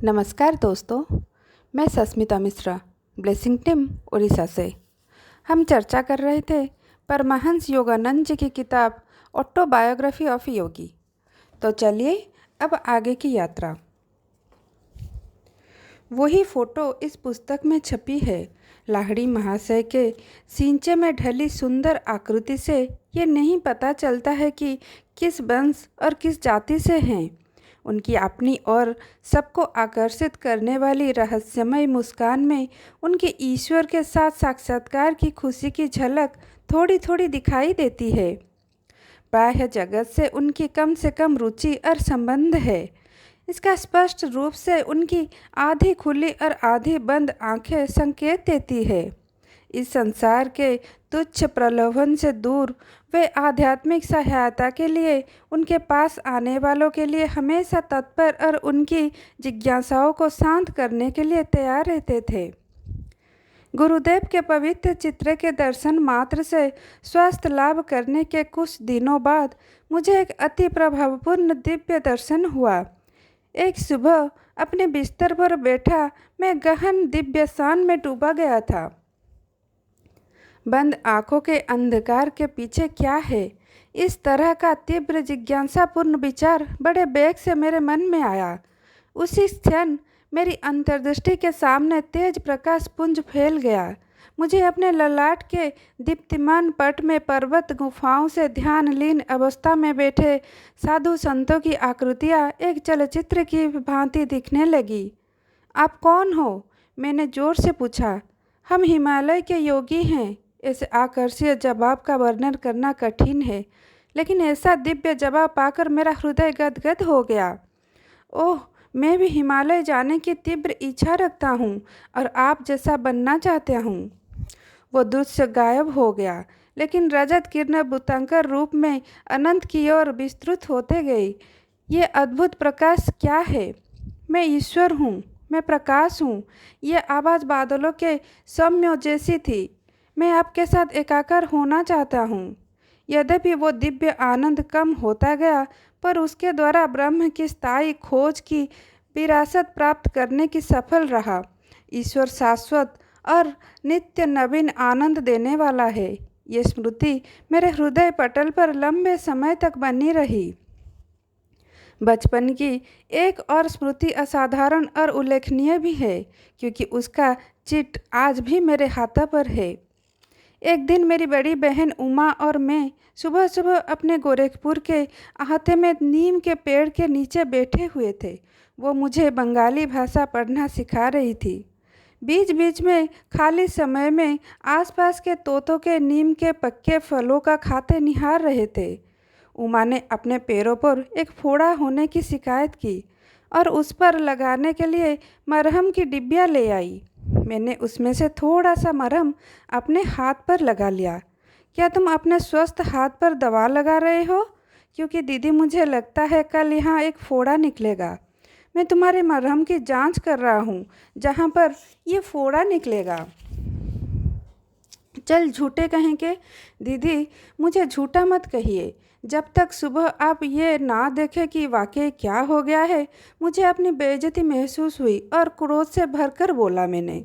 नमस्कार दोस्तों, मैं सस्मिता मिश्रा, ब्लेसिंग टीम उड़ीसा से। हम चर्चा कर रहे थे परमहंस योगानंद जी की किताब ऑटोबायोग्राफी ऑफ योगी। तो चलिए अब आगे की यात्रा। वही फोटो इस पुस्तक में छपी है। लाहिड़ी महाशय के सींचे में ढली सुंदर आकृति से ये नहीं पता चलता है कि किस वंश और किस जाति से हैं। उनकी अपनी और सबको आकर्षित करने वाली रहस्यमय मुस्कान में उनके ईश्वर के साथ साक्षात्कार की खुशी की झलक थोड़ी थोड़ी दिखाई देती है। बाह्य जगत से उनकी कम से कम रुचि और संबंध है। इसका स्पष्ट रूप से उनकी आधी खुली और आधी बंद आंखें संकेत देती है। इस संसार के तुच्छ प्रलोभन से दूर वे आध्यात्मिक सहायता के लिए उनके पास आने वालों के लिए हमेशा तत्पर और उनकी जिज्ञासाओं को शांत करने के लिए तैयार रहते थे। गुरुदेव के पवित्र चित्र के दर्शन मात्र से स्वास्थ्य लाभ करने के कुछ दिनों बाद मुझे एक अति प्रभावपूर्ण दिव्य दर्शन हुआ। एक सुबह अपने बिस्तर पर बैठा मैं गहन दिव्य शान में डूबा गया था। बंद आंखों के अंधकार के पीछे क्या है, इस तरह का तीव्र जिज्ञासापूर्ण विचार बड़े वेग से मेरे मन में आया। उसी क्षण मेरी अंतर्दृष्टि के सामने तेज प्रकाश पुंज फैल गया। मुझे अपने ललाट के दीप्तिमान पट में पर्वत गुफाओं से ध्यान लीन अवस्था में बैठे साधु संतों की आकृतियाँ एक चलचित्र की भांति दिखने लगी। आप कौन हो? मैंने जोर से पूछा। हम हिमालय के योगी हैं। ऐसे आकर्षीय जवाब का वर्णन करना कठिन है, लेकिन ऐसा दिव्य जवाब पाकर मेरा हृदय गदगद हो गया। ओह, मैं भी हिमालय जाने की तीव्र इच्छा रखता हूँ और आप जैसा बनना चाहता हूँ। वो दृश्य गायब हो गया, लेकिन रजत किरण भूतंकर रूप में अनंत की ओर विस्तृत होते गई। ये अद्भुत प्रकाश क्या है? मैं ईश्वर हूँ, मैं प्रकाश हूँ। ये आवाज़ बादलों के सौम्यों जैसी थी। मैं आपके साथ एकाकार होना चाहता हूँ। यद्यपि वो दिव्य आनंद कम होता गया, पर उसके द्वारा ब्रह्म की स्थायी खोज की विरासत प्राप्त करने की सफल रहा। ईश्वर शाश्वत और नित्य नवीन आनंद देने वाला है। ये स्मृति मेरे हृदय पटल पर लंबे समय तक बनी रही। बचपन की एक और स्मृति असाधारण और उल्लेखनीय भी है, क्योंकि उसका चिट आज भी मेरे हाथों पर है। एक दिन मेरी बड़ी बहन उमा और मैं सुबह सुबह अपने गोरखपुर के अहाते में नीम के पेड़ के नीचे बैठे हुए थे। वो मुझे बंगाली भाषा पढ़ना सिखा रही थी। बीच बीच में खाली समय में आसपास के तोतों के नीम के पक्के फलों का खाते निहार रहे थे। उमा ने अपने पैरों पर एक फोड़ा होने की शिकायत की और उस पर लगाने के लिए मरहम की डिब्बियाँ ले आई। मैंने उसमें से थोड़ा सा मरहम अपने हाथ पर लगा लिया। क्या तुम अपने स्वस्थ हाथ पर दवा लगा रहे हो? क्योंकि दीदी, मुझे लगता है कल यहाँ एक फोड़ा निकलेगा। मैं तुम्हारे मरहम की जांच कर रहा हूँ जहाँ पर ये फोड़ा निकलेगा। चल, झूठे कहें के दीदी, मुझे झूठा मत कहिए। जब तक सुबह आप ये ना देखें कि वाकई क्या हो गया है, मुझे अपनी बेइज्जती महसूस हुई और क्रोध से भरकर बोला मैंने।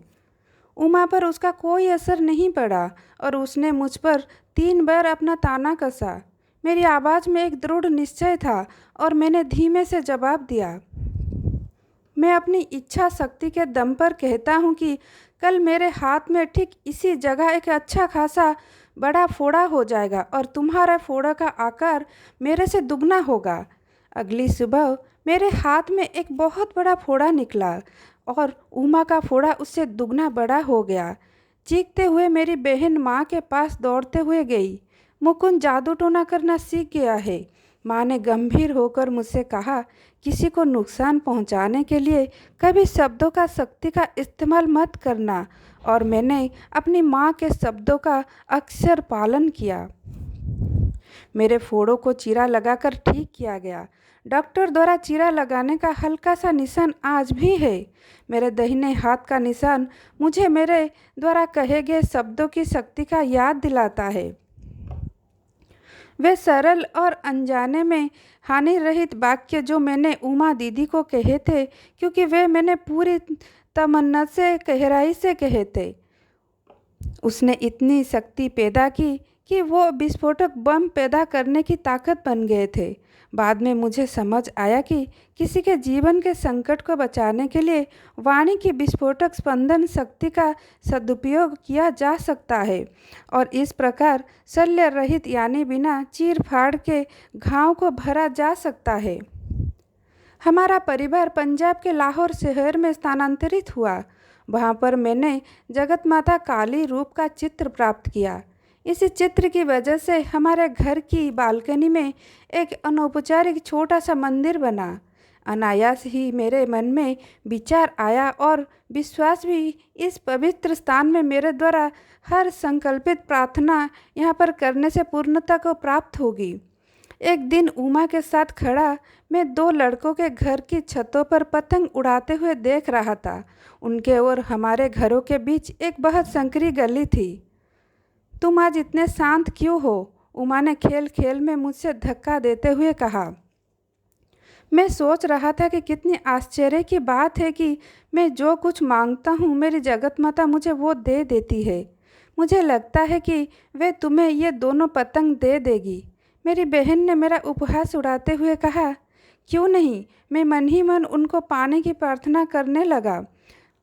उमा पर उसका कोई असर नहीं पड़ा और उसने मुझ पर 3 बार अपना ताना कसा। मेरी आवाज़ में एक दृढ़ निश्चय था और मैंने धीमे से जवाब दिया। मैं अपनी इच्छा शक्ति के दम पर कहता हूँ कि कल मेरे हाथ में ठीक इसी जगह एक अच्छा खासा बड़ा फोड़ा हो जाएगा और तुम्हारा फोड़ा का आकार मेरे से दुगना होगा। अगली सुबह मेरे हाथ में एक बहुत बड़ा फोड़ा निकला और उमा का फोड़ा उससे दुगना बड़ा हो गया। चीखते हुए मेरी बहन माँ के पास दौड़ते हुए गई। मुकुंद जादू टोना करना सीख गया है। माँ ने गंभीर होकर मुझसे कहा, किसी को नुकसान पहुंचाने के लिए कभी शब्दों का शक्ति का इस्तेमाल मत करना। और मैंने अपनी माँ के शब्दों का अक्षर पालन किया। मेरे फोड़ों को चीरा लगाकर ठीक किया गया। डॉक्टर द्वारा चीरा लगाने का हल्का सा निशान आज भी है। मेरे दाहिने हाथ का निशान मुझे मेरे द्वारा कहे गए शब्दों की शक्ति का याद दिलाता है। वे सरल और अनजाने में हानि रहित वाक्य जो मैंने उमा दीदी को कहे थे, क्योंकि वे मैंने पूरी तमन्ना से गहराई से कहे थे। उसने इतनी शक्ति पैदा की कि वो विस्फोटक बम पैदा करने की ताकत बन गए थे। बाद में मुझे समझ आया कि किसी के जीवन के संकट को बचाने के लिए वाणी की विस्फोटक स्पंदन शक्ति का सदुपयोग किया जा सकता है और इस प्रकार शल्य रहित यानी बिना चीर फाड़ के घाव को भरा जा सकता है। हमारा परिवार पंजाब के लाहौर शहर में स्थानांतरित हुआ। वहाँ पर मैंने जगत माता काली रूप का चित्र प्राप्त किया। इसी चित्र की वजह से हमारे घर की बालकनी में एक अनौपचारिक छोटा सा मंदिर बना। अनायास ही मेरे मन में विचार आया और विश्वास भी, इस पवित्र स्थान में मेरे द्वारा हर संकल्पित प्रार्थना यहाँ पर करने से पूर्णता को प्राप्त होगी। एक दिन उमा के साथ खड़ा मैं दो लड़कों के घर की छतों पर पतंग उड़ाते हुए देख रहा था। उनके और हमारे घरों के बीच एक बहुत संकरी गली थी। तुम आज इतने शांत क्यों हो? उमा ने खेल खेल में मुझसे धक्का देते हुए कहा। मैं सोच रहा था कि कितनी आश्चर्य की बात है कि मैं जो कुछ मांगता हूँ मेरी जगत माता मुझे वो दे देती है। मुझे लगता है कि वे तुम्हें ये दोनों पतंग दे देगी। मेरी बहन ने मेरा उपहास उड़ाते हुए कहा। क्यों नहीं, मैं मन ही मन उनको पाने की प्रार्थना करने लगा।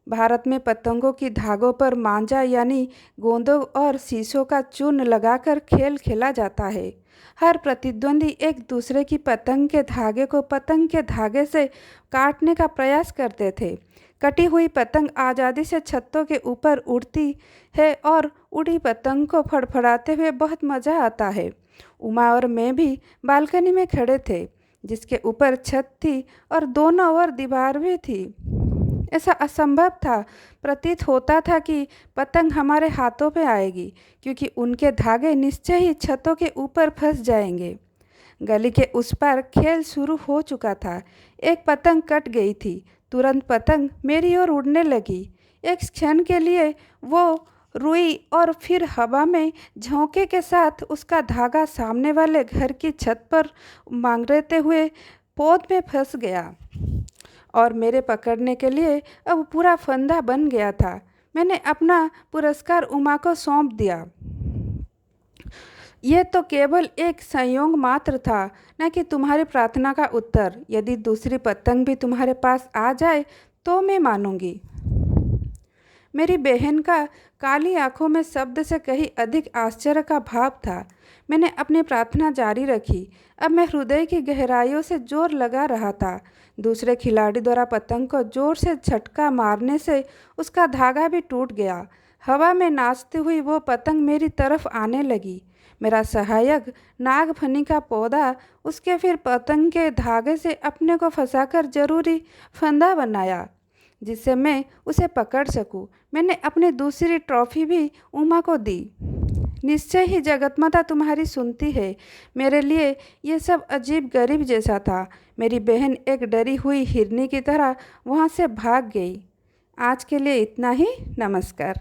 भारत में पतंगों की धागों पर मांझा यानी गोंदों और शीशों का चूर्ण लगाकर खेल खेला जाता है। हर प्रतिद्वंदी एक दूसरे की पतंग के धागे को पतंग के धागे से काटने का प्रयास करते थे। कटी हुई पतंग आज़ादी से छतों के ऊपर उड़ती है और उड़ी पतंग को फड़फड़ाते हुए बहुत मज़ा आता है। उमा और मैं भी बालकनी में खड़े थे, जिसके ऊपर छत थी और दोनों ओर दीवार भी थी। ऐसा असंभव था। प्रतीत होता था कि पतंग हमारे हाथों पे आएगी, क्योंकि उनके धागे निश्चय ही छतों के ऊपर फंस जाएंगे। गली के उस पार खेल शुरू हो चुका था। एक पतंग कट गई थी। तुरंत पतंग मेरी ओर उड़ने लगी। एक क्षण के लिए वो रुई और फिर हवा में झोंके के साथ उसका धागा सामने वाले घर की छत पर मांगते हुए पौध में फंस गया और मेरे पकड़ने के लिए अब पूरा फंदा बन गया था। मैंने अपना पुरस्कार उमा को सौंप दिया। यह तो केवल एक संयोग मात्र था, न कि तुम्हारी प्रार्थना का उत्तर। यदि दूसरी पतंग भी तुम्हारे पास आ जाए तो मैं मानूंगी। मेरी बहन का काली आंखों में शब्द से कहीं अधिक आश्चर्य का भाव था। मैंने अपनी प्रार्थना जारी रखी। अब मैं हृदय की गहराइयों से जोर लगा रहा था। दूसरे खिलाड़ी द्वारा पतंग को जोर से झटका मारने से उसका धागा भी टूट गया। हवा में नाचती हुई वो पतंग मेरी तरफ आने लगी। मेरा सहायक नागफनी का पौधा उसके फिर पतंग के धागे से अपने को फंसाकर जरूरी फंदा बनाया, जिससे मैं उसे पकड़ सकूं। मैंने अपनी दूसरी ट्रॉफी भी उमा को दी। निश्चय ही जगतमाता तुम्हारी सुनती है। मेरे लिए ये सब अजीब गरीब जैसा था। मेरी बहन एक डरी हुई हिरनी की तरह वहाँ से भाग गई। आज के लिए इतना ही। नमस्कार।